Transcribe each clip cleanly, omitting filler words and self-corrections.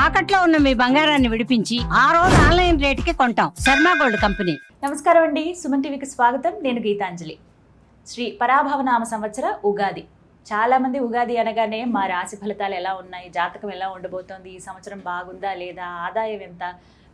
తాకట్లో ఉన్న మీ బంగారాన్ని విడిపించి ఆ రోజు ఆన్లైన్ రేటుకి కొంటాం. Sharma gold company. నమస్కారం అండి, సుమన్ టీవీకి స్వాగతం. నేను గీతాంజలి. శ్రీ పరాభవనామ సంవత్సర ఉగాది. చాలామంది ఉగాది అనగానే మా రాశి ఫలితాలు ఎలా ఉన్నాయి, జాతకం ఎలా ఉండబోతోంది, ఈ సంవత్సరం బాగుందా లేదా, ఆదాయం ఎంత,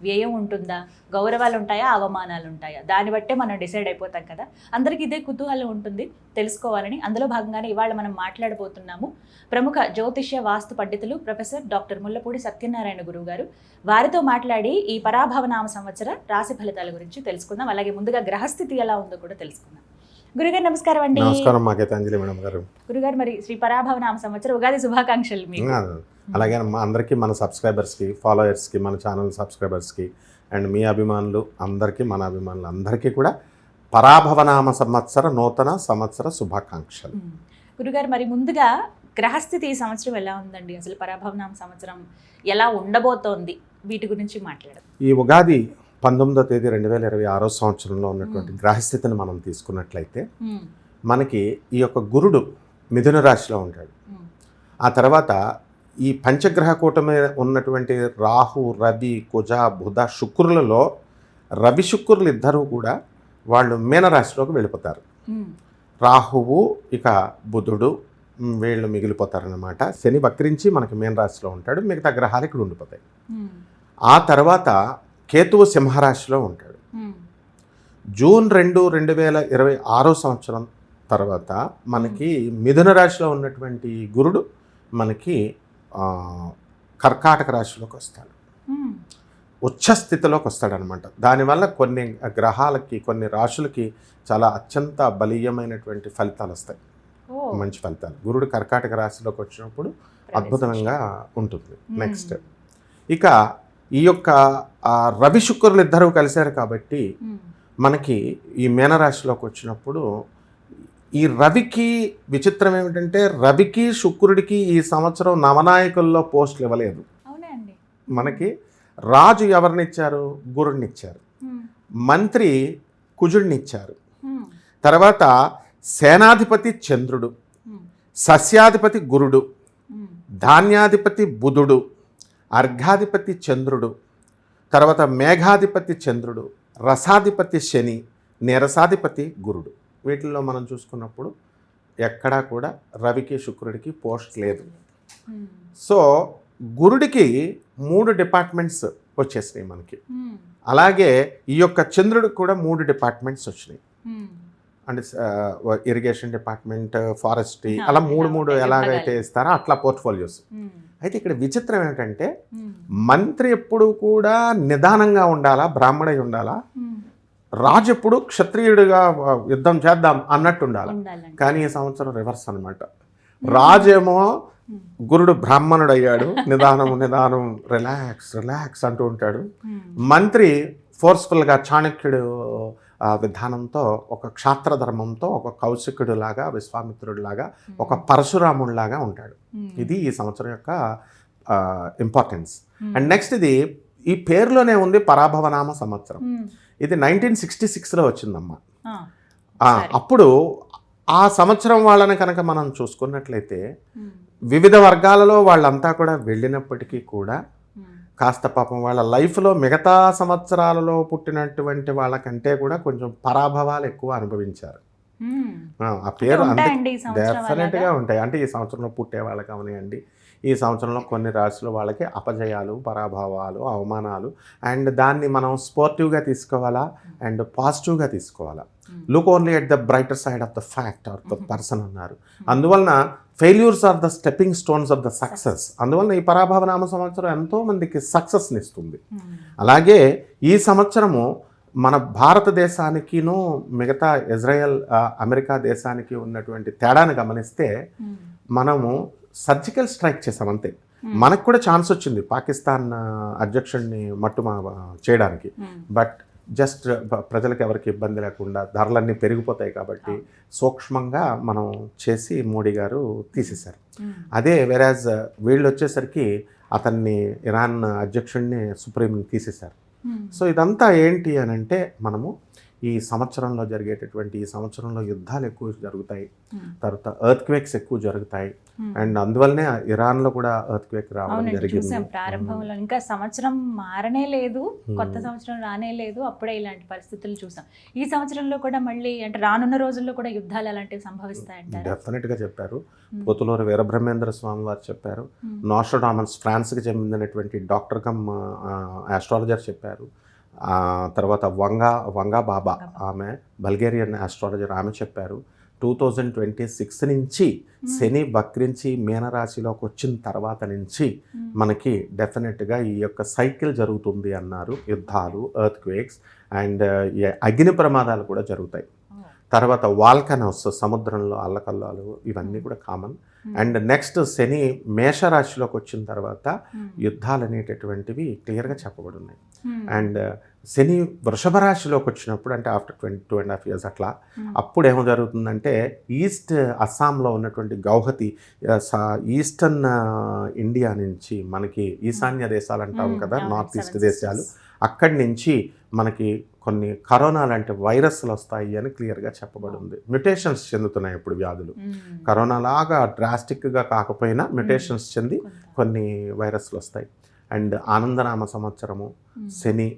వ్యయం ఉంటుందా, గౌరవాలు ఉంటాయా, అవమానాలు ఉంటాయా, దాన్ని బట్టే మనం డిసైడ్ అయిపోతాం కదా. అందరికీ ఇదే కుతూహలం ఉంటుంది తెలుసుకోవాలని. అందులో భాగంగానే ఇవాళ మనం మాట్లాడబోతున్నాము ప్రముఖ జ్యోతిష్య వాస్తు పండితులు ప్రొఫెసర్ డాక్టర్ ముల్లపూడి సత్యనారాయణ గురువు గారు. వారితో మాట్లాడి ఈ పరాభవనామ సంవత్సర రాశి ఫలితాల గురించి తెలుసుకుందాం. అలాగే ముందుగా గ్రహస్థితి ఎలా ఉందో కూడా తెలుసుకుందాం. గురుగారు నమస్కారం అండి. నమస్కారం మా గీతాంజలి మేడం గారు. గురుగారు, మరి శ్రీ పరాభవనామ సంవత్సరం ఉగాది శుభాకాంక్షలు మీకు. అలాగే అందరికీ, మన సబ్స్క్రైబర్స్కి, ఫాలోయర్స్కి, మన ఛానల్ సబ్స్క్రైబర్స్కి అండ్ మీ అభిమానులు అందరికీ, మన అభిమానులు అందరికీ కూడా పరాభవనామ సంవత్సర నూతన సంవత్సర శుభాకాంక్షలు. గురుగారు, మరి ముందుగా గ్రహస్థితి ఈ సంవత్సరం ఎలా ఉందండి? అసలు పరాభవనామ సంవత్సరం ఎలా ఉండబోతోంది, వీటి గురించి మాట్లాడదాం. ఈ ఉగాది 19వ తేదీ 2026 సంవత్సరంలో ఉన్నటువంటి గ్రహస్థితిని మనం తీసుకున్నట్లయితే మనకి ఈ యొక్క గురుడు మిథున రాశిలో ఉంటాడు. ఆ తర్వాత ఈ పంచగ్రహ కూటమి ఉన్నటువంటి రాహు, రవి, కుజ, బుధ, శుక్రులలో రవి శుక్రులు ఇద్దరూ కూడా వాళ్ళు మీనరాశిలోకి వెళ్ళిపోతారు. రాహువు ఇక బుధుడు వీళ్ళు మిగిలిపోతారనమాట. శని వక్రించి మనకి మీనరాశిలో ఉంటాడు, మిగతా గ్రహాలు ఇక్కడ ఉండిపోతాయి. ఆ తర్వాత కేతువు సింహరాశిలో ఉంటాడు. జూన్ 2, 2026 సంవత్సరం తర్వాత మనకి మిథున రాశిలో ఉన్నటువంటి గురుడు మనకి కర్కాటక రాశిలోకి వస్తాడు, ఉచ్చస్థితిలోకి వస్తాడనమాట. దానివల్ల కొన్ని గ్రహాలకి, కొన్ని రాశులకి చాలా అత్యంత బలీయమైనటువంటి ఫలితాలు వస్తాయి, మంచి ఫలితాలు. గురుడు కర్కాటక రాశిలోకి వచ్చినప్పుడు అద్భుతంగా ఉంటుంది. నెక్స్ట్ ఇక ఈ యొక్క రవి శుక్రులు ఇద్దరూ కలిశారు కాబట్టి మనకి ఈ మీనరాశిలోకి వచ్చినప్పుడు ఈ రవికి విచిత్రం ఏమిటంటే, రవికి శుక్రుడికి ఈ సంవత్సరం నవనాయకుల్లో పోస్టులు ఇవ్వలేదు. మనకి రాజు ఎవరినిచ్చారు? గురుడినిచ్చారు. మంత్రి కుజుడినిచ్చారు. తర్వాత సేనాధిపతి చంద్రుడు, సస్యాధిపతి గురుడు, ధాన్యాధిపతి బుధుడు, అర్ఘాధిపతి చంద్రుడు, తర్వాత మేఘాధిపతి చంద్రుడు, రసాధిపతి శని, నీరసాధిపతి గురుడు. వీటిల్లో మనం చూసుకున్నప్పుడు ఎక్కడా కూడా రవికి శుక్రుడికి పోస్ట్ లేదు. సో గురుడికి 3 డిపార్ట్మెంట్స్ వచ్చేసినాయి మనకి. అలాగే ఈ యొక్క చంద్రుడికి కూడా 3 డిపార్ట్మెంట్స్ వచ్చినాయి. అంటే ఇరిగేషన్ డిపార్ట్మెంట్, ఫారెస్ట్రీ, అలా 3 ఎలాగైతే ఇస్తారో అట్లా పోర్ట్ఫోలియోస్. అయితే ఇక్కడ విచిత్రం ఏంటంటే, మంత్రి ఎప్పుడు కూడా నిదానంగా ఉండాలా, బ్రాహ్మణై ఉండాలా, రాజు ఎప్పుడు క్షత్రియుడిగా యుద్ధం చేద్దాం అన్నట్టు ఉండాలి. కానీ ఈ సంవత్సరం రివర్స్ అనమాట. రాజేమో గురుడు బ్రాహ్మణుడు అయ్యాడు, నిదానం నిదానం, రిలాక్స్ రిలాక్స్ అంటూ ఉంటాడు. మంత్రి ఫోర్స్ఫుల్గా చాణక్యుడు విధానంతో, ఒక క్షాత్ర ధర్మంతో, ఒక కౌశికుడు లాగా, విశ్వామిత్రుడు లాగా, ఒక పరశురాముడు లాగా ఉంటాడు. ఇది ఈ సంవత్సరం యొక్క ఇంపార్టెన్స్. అండ్ నెక్స్ట్ ఇది ఈ పేరులోనే ఉంది పరాభవనామ సంవత్సరం. ఇది 1966లో వచ్చిందమ్మా. అప్పుడు ఆ సంవత్సరం వాళ్ళని కనుక మనం చూసుకున్నట్లయితే వివిధ వర్గాలలో వాళ్ళంతా కూడా వెళ్ళినప్పటికీ కూడా కాస్త పాపం వాళ్ళ లైఫ్లో మిగతా సంవత్సరాలలో పుట్టినటువంటి వాళ్ళకంటే కూడా కొంచెం పరాభవాలు ఎక్కువ అనుభవించారు. ఆ పేరు డెఫినెట్గా ఉంటాయి. అంటే ఈ సంవత్సరంలో పుట్టే వాళ్ళకి అవనివ్వండి, ఈ సంవత్సరంలో కొన్ని రాశుల వాళ్ళకి అపజయాలు, పరాభవాలు, అవమానాలు. అండ్ దాన్ని మనం స్పోర్టివ్గా తీసుకోవాలా అండ్ పాజిటివ్గా తీసుకోవాలా. Look only at the brighter side of the fact or the person అన్నారు. అందువలన failures are the stepping stones of the success. అందువలన ఈ పరాభవనామ సంవత్సరం ఎంతోమందికి సక్సెస్ని ఇస్తుంది. అలాగే ఈ సంవత్సరము మన భారతదేశానికిను మిగతా ఇజ్రాయెల్, అమెరికా దేశానికి ఉన్నటువంటి తేడాను గమనిస్తే, మనము సర్జికల్ స్ట్రైక్ చేసాం అంతే. మనకు కూడా ఛాన్స్ వచ్చింది పాకిస్తాన్ అధ్యక్షుడిని చేయడానికి. బట్ జస్ట్ ప్రజలకు ఎవరికి ఇబ్బంది లేకుండా, ధరలన్నీ పెరిగిపోతాయి కాబట్టి సూక్ష్మంగా మనం చేసి మోడీ గారు తీసేశారు. అదే వెరాజ్ వీళ్ళు వచ్చేసరికి అతన్ని, ఇరాన్ అధ్యక్షుడిని, సుప్రీంని తీసేశారు. సో ఇదంతా ఏంటి అని అంటే, మనము ఈ సంవత్సరంలో యుద్ధాలు ఎక్కువ జరుగుతాయి, తర్వాత ఎర్త్ క్వేక్స్ ఎక్కువ జరుగుతాయి. అండ్ అందువల్లనే ఇరాన్లో కూడా ఎర్త్ క్వేక్ రావడం జరిగింది. ప్రారంభంలో ఇంకా సంవత్సరం మారనే లేదు, కొత్త సంవత్సరం రానే లేదు, అప్పుడే ఇలాంటి పరిస్థితులు చూసాం. ఈ సంవత్సరంలో కూడా మళ్ళీ అంటే రానున్న రోజుల్లో కూడా యుద్ధాలు అలాంటివి సంభవిస్తాయంటారు? డెఫినెట్గా చెప్పారు. పోతులూరు వీరబ్రహ్మేంద్ర స్వామి వారు చెప్పారు. నోస్ట్రాడామస్ ఫ్రాన్స్కి చెందినటువంటి డాక్టర్ కమ్ ఆస్ట్రాలజర్ చెప్పారు. తర్వాత వంగా బాబా, ఆమె బల్గేరియన్ ఆస్ట్రాలజర్, ఆమె చెప్పారు 2026 నుంచి శని వక్రించి మీనరాశిలోకి వచ్చిన తర్వాత నుంచి మనకి డెఫినెట్గా ఈ యొక్క సైకిల్ జరుగుతుంది అన్నారు. యుద్ధాలు, ఎర్త్ క్వేక్స్ అండ్ అగ్ని ప్రమాదాలు కూడా జరుగుతాయి. తర్వాత వాల్కనోస్, సముద్రంలో అల్లకల్లాలు, ఇవన్నీ కూడా కామన్. అండ్ నెక్స్ట్ శని మేషరాశిలోకి వచ్చిన తర్వాత యుద్ధాలు అనేటటువంటివి క్లియర్గా చెప్పబడి ఉన్నాయి. అండ్ శని వృషభ రాశిలోకి వచ్చినప్పుడు అంటే ఆఫ్టర్ 22.5 years అట్లా అప్పుడు ఏమో జరుగుతుందంటే ఈస్ట్ అస్సాంలో ఉన్నటువంటి గౌహతి, ఈస్టర్న్ ఇండియా నుంచి మనకి ఈశాన్య దేశాలు అంటాం కదా, నార్త్ ఈస్ట్ దేశాలు, అక్కడి నుంచి మనకి కొన్ని కరోనా లాంటి వైరస్లు వస్తాయి అని క్లియర్గా చెప్పబడి ఉంది. మ్యుటేషన్స్ చెందుతున్నాయి ఇప్పుడు వ్యాధులు. కరోనా లాగా డ్రాస్టిక్గా కాకపోయినా మ్యుటేషన్స్ చెంది కొన్ని వైరస్లు వస్తాయి. అండ్ ఆనందనామ సంవత్సరము శని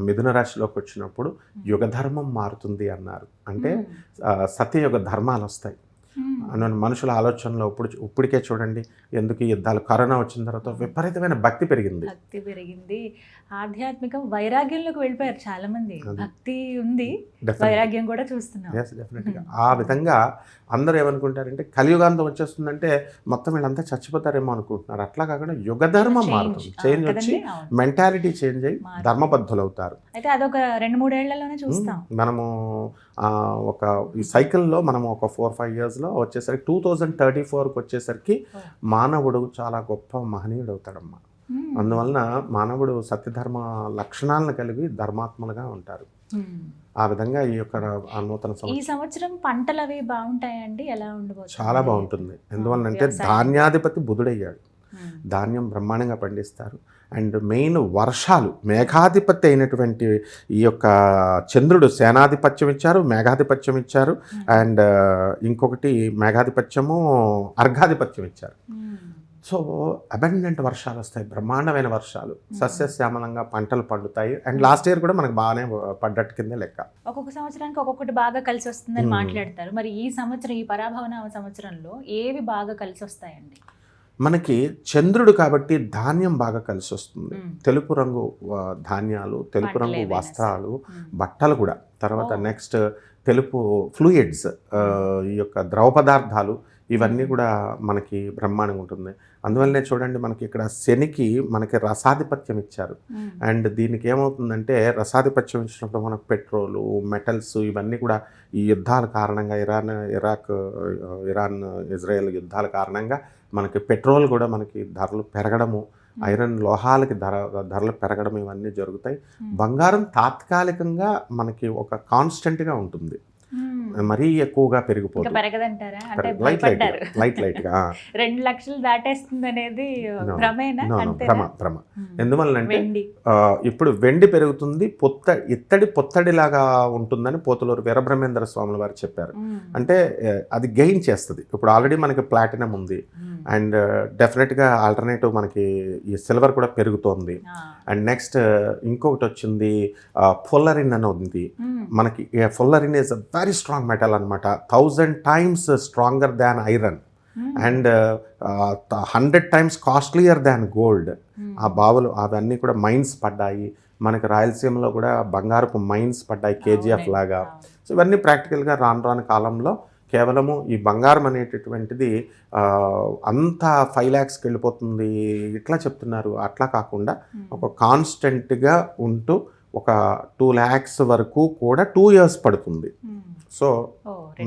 మిథున రాశిలోకి వచ్చినప్పుడు యుగధర్మం మారుతుంది అన్నారు. అంటే సత్యయుగ ధర్మాలు వస్తాయి. మనుషుల ఆలోచనలో ఇప్పటికే చూడండి ఎందుకు ఈ యుద్ధాలు, కరోనా వచ్చిన తర్వాత విపరీతమైన భక్తి పెరిగింది, ఆధ్యాత్మికం వైరాగ్యంలోకి వెళ్ళిపోయారు చాలా మంది. భక్తి ఉంది, వైరాగ్యం కూడా చూస్తున్నాం. డెఫినెట్గా ఆ విధంగా అందరూ ఏమనుకుంటారంటే కలియుగాంతం వచ్చేస్తుందంటే మొత్తం వీళ్ళంతా చచ్చిపోతారేమో అనుకుంటున్నారు. అట్లా కాకుండా యుగధర్మం మారుతుంది, చేంజ్ వచ్చి మెంటాలిటీ చేంజ్ అయ్యి ధర్మబద్ధులు అవుతారు. అయితే అదొక 2-3 ఏళ్లలోనే చూస్తాం మనము. ఒక ఈ సైకిల్లో మనం ఒక 4-5 yearsలో వచ్చేసరికి 2034కి వచ్చేసరికి మానవుడు చాలా గొప్ప మహనీయుడు అవుతాడమ్మా. అందువలన మానవుడు సత్యధర్మ లక్షణాలను కలిగి ధర్మాత్మలుగా ఉంటారు. ఆ విధంగా ఈ యొక్క నూతన ఈ సంవత్సరం పంటలు అవి బాగుంటాయండి? ఎలా ఉండబోతుంది? చాలా బాగుంటుంది. ఎందువలనంటే ధాన్యాధిపతి బుధుడయ్యాడు, ధాన్యం బ్రహ్మాండంగా పండిస్తారు. అండ్ మెయిన్ వర్షాలు, మేఘాధిపతి అయినటువంటి ఈ యొక్క చంద్రుడు సేనాధిపత్యం ఇచ్చారు, మేఘాధిపత్యం ఇచ్చారు. అండ్ ఇంకొకటి మేఘాధిపత్యము అర్ఘాధిపత్యం ఇచ్చారు. సో అబండెంట్ వర్షాలు వస్తాయి, బ్రహ్మాండమైన వర్షాలు, సస్యశ్యామలంగా పంటలు పండుతాయి. అండ్ లాస్ట్ ఇయర్ కూడా మనకు బాగానే పడ్డట్టు కిందే లెక్క. ఒక్కొక్క సంవత్సరానికి ఒక్కొక్కటి బాగా కలిసి వస్తుందని మాట్లాడతారు. మరి ఈ సంవత్సరం, ఈ పరాభవనామ సంవత్సరంలో ఏవి బాగా కలిసి వస్తాయండి? మనకి చంద్రుడు కాబట్టి ధాన్యం బాగా కలిసి వస్తుంది. తెలుపు రంగు ధాన్యాలు, తెలుపు రంగు వస్త్రాలు, బట్టలు కూడా. తర్వాత నెక్స్ట్ తెలుపు ఫ్లూయిడ్స్, ఈ యొక్క ద్రవ పదార్థాలు, ఇవన్నీ కూడా మనకి బ్రహ్మాండంగా ఉంటుంది. అందువల్లనే చూడండి మనకి ఇక్కడ శనికి మనకి రసాధిపత్యం ఇచ్చారు. అండ్ దీనికి ఏమవుతుందంటే రసాధిపత్యం ఇచ్చినప్పుడు మనకు పెట్రోలు, మెటల్స్ ఇవన్నీ కూడా ఈ యుద్ధాల కారణంగా ఇరాన్ ఇజ్రాయెల్ యుద్ధాల కారణంగా మనకి పెట్రోల్ కూడా మనకి ధరలు పెరగడము, ఐరన్ లోహాలకి ధరలు పెరగడం, ఇవన్నీ జరుగుతాయి. బంగారం తాత్కాలికంగా మనకి ఒక కాన్స్టెంట్గా ఉంటుంది, మరీ ఎక్కువగా పెరిగిపోతుంది. లైట్ గా 2 లక్షలు దాటేస్తుంది అనేది భ్రమ. ఎందువల్లంటే ఇప్పుడు వెండి పెరుగుతుంది, ఇత్తడి పొత్తడిలాగా ఉంటుందని పోతులూరు వీరబ్రహ్మేంద్ర స్వాముల వారు చెప్పారు. అంటే అది గెయిన్ చేస్తుంది. ఇప్పుడు ఆల్రెడీ మనకి ప్లాటినం ఉంది, అండ్ డెఫినెట్గా ఆల్టర్నేటివ్ మనకి ఈ సిల్వర్ కూడా పెరుగుతోంది. అండ్ నెక్స్ట్ ఇంకొకటి వచ్చింది ఫుల్లరిన్ అని ఉంది మనకి. Fullerene is a very strong metal అనమాట, 1000 times stronger than iron and 100 times costlier than gold. ఆ బావులు అవన్నీ కూడా మైన్స్ పడ్డాయి మనకి. రాయలసీమలో కూడా బంగారపు మైన్స్ పడ్డాయి, కేజీఎఫ్ లాగా. సో ఇవన్నీ ప్రాక్టికల్గా రాను కాలంలో కేవలము ఈ బంగారం అనేటటువంటిది అంతా 5 lakhsకి వెళ్ళిపోతుంది ఇట్లా చెప్తున్నారు. అట్లా కాకుండా ఒక కాన్స్టెంట్గా ఉంటూ ఒక 2 lakhs వరకు కూడా 2 years పడుతుంది. సో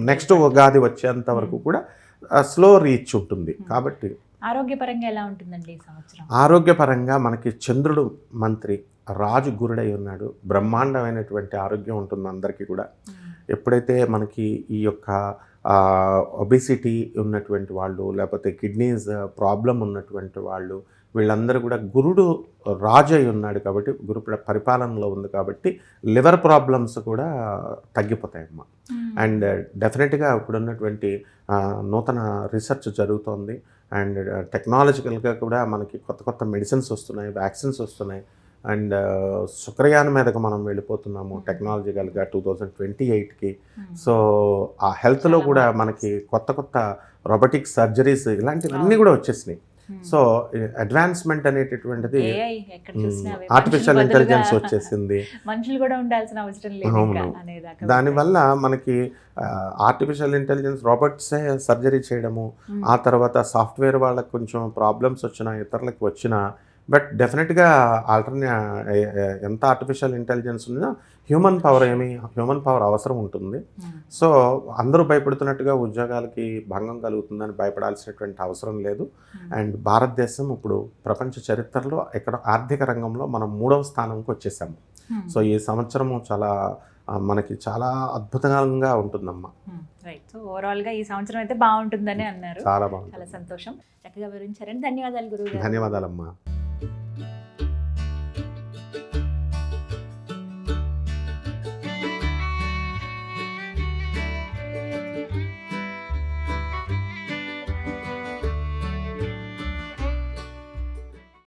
నెక్స్ట్ ఉగాది వచ్చేంత వరకు కూడా స్లో రీచ్ ఉంటుంది. కాబట్టి ఆరోగ్యపరంగా ఎలా ఉంటుందండి ఈ సంవత్సరం? ఆరోగ్యపరంగా మనకి చంద్రుడు మంత్రి, రాజు గురుడై ఉన్నాడు, బ్రహ్మాండమైనటువంటి ఆరోగ్యం ఉంటుంది అందరికీ కూడా. ఎప్పుడైతే మనకి ఈ యొక్క ఒబిసిటీ ఉన్నటువంటి వాళ్ళు, లేకపోతే కిడ్నీస్ ప్రాబ్లం ఉన్నటువంటి వాళ్ళు, వీళ్ళందరూ కూడా గురుడు రాజు అయి ఉన్నాడు కాబట్టి గురు పరిపాలనలో ఉంది కాబట్టి లివర్ ప్రాబ్లమ్స్ కూడా తగ్గిపోతాయమ్మా. అండ్ డెఫినెట్గా ఇప్పుడున్నటువంటి నూతన రీసెర్చ్ జరుగుతోంది. అండ్ టెక్నాలజికల్గా కూడా మనకి కొత్త కొత్త మెడిసిన్స్ వస్తున్నాయి, వ్యాక్సిన్స్ వస్తున్నాయి. అండ్ శుక్రయానం మీదకి మనం వెళ్ళిపోతున్నాము టెక్నాలజికల్గా 2028కి. సో ఆ హెల్త్లో కూడా మనకి కొత్త కొత్త రోబోటిక్ సర్జరీస్ ఇలాంటివన్నీ కూడా వచ్చేసినాయి. సో అడ్వాన్స్మెంట్ అనేటటువంటిది ఆర్టిఫిషియల్ ఇంటెలిజెన్స్ వచ్చేసింది. మనుషులు కూడా ఉండాల్సిన అవసరం లేదు. దానివల్ల మనకి ఆర్టిఫిషియల్ ఇంటెలిజెన్స్ రోబోట్సే సర్జరీ చేయడము, ఆ తర్వాత సాఫ్ట్వేర్ వాళ్ళకి కొంచెం ప్రాబ్లమ్స్ వచ్చినా ఇతరులకు వచ్చినా, బట్ డెఫినెట్గా ఎంత ఆర్టిఫిషియల్ ఇంటెలిజెన్స్ ఉన్నా హ్యూమన్ పవర్ అవసరం ఉంటుంది. సో అందరూ భయపడుతున్నట్టుగా ఉద్యోగాలకి భంగం కలుగుతుందని భయపడాల్సినటువంటి అవసరం లేదు. అండ్ భారతదేశం ఇప్పుడు ప్రపంచ చరిత్రలో ఇక్కడ ఆర్థిక రంగంలో మనం 3వ స్థానంకి వచ్చేసాము. సో ఈ సంవత్సరము మనకి చాలా అద్భుతంగా ఉంటుందమ్మా. రైట్. సో ఓవరాల్గా ఈ సంవత్సరం అయితే బాగుంటుందని అన్నారు. చాలా బాగుంటుంది. చాలా సంతోషం. చక్కగా వివరించారండి. ధన్యవాదాలు గురువు గారు. ధన్యవాదాలమ్మా.